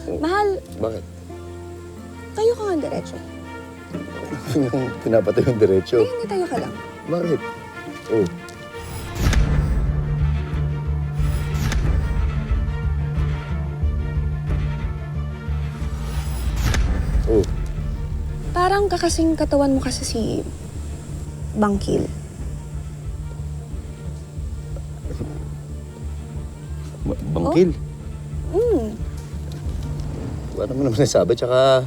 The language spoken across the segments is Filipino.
Oh. Mahal, Bakit? tayo ka nga diretso. Pinapatay yung diretsyo. Hindi tayo ka lang. Bakit? Oh. Oh. Parang kakasing katawan mo kasi si Bangkil. Bangkil? Wala mo naman nasabi, tsaka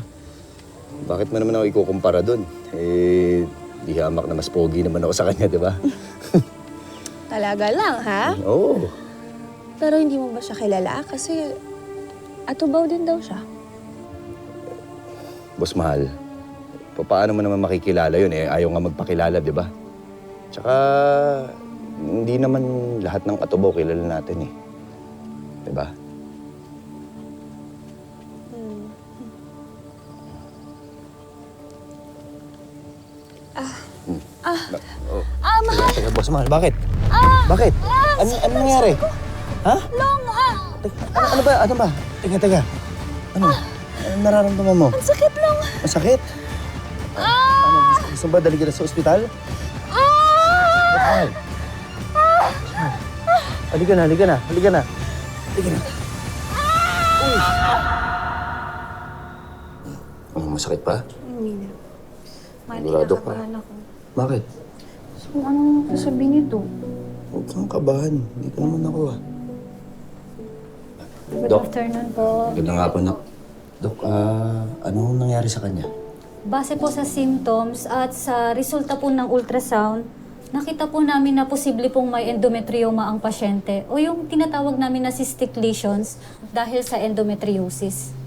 bakit mo naman ako ikukumpara dun? Eh, di hamak na mas pogi naman ako sa kanya, di ba? Talaga lang, ha? Oo. Pero hindi mo ba siya kilala? Kasi atubaw din daw siya. Boss Mahal, paano mo naman makikilala yun? Eh, ayaw nga magpakilala, di ba? Tsaka, hindi naman lahat ng katubaw kilala natin eh. Di ba? Mahal! Teka, Boss Mahal, bakit? Bakit? Ano nangyari? Ha? Long, Ano ba? Ano ba? Teka. Ano? Ano nararamdaman mo? Ang sakit, Long! Masakit? Ano? Gusto ba dali ka na sa ospital? Mahal. Halika na. Uy. Ano, masakit pa? Hindi na. Mahal, Sigurado ka? kinakabahan ako. Bakit? So, anong sasabihin nito? Huwag kang kabahan. Hindi ka naman ako ah. Good Dok. afternoon po. Ganda nga po, Nak. Dok, anong nangyari sa kanya? Base po sa symptoms at sa resulta po ng ultrasound, nakita po namin na posible pong may endometrioma ang pasyente o yung tinatawag namin na cystic lesions dahil sa endometriosis.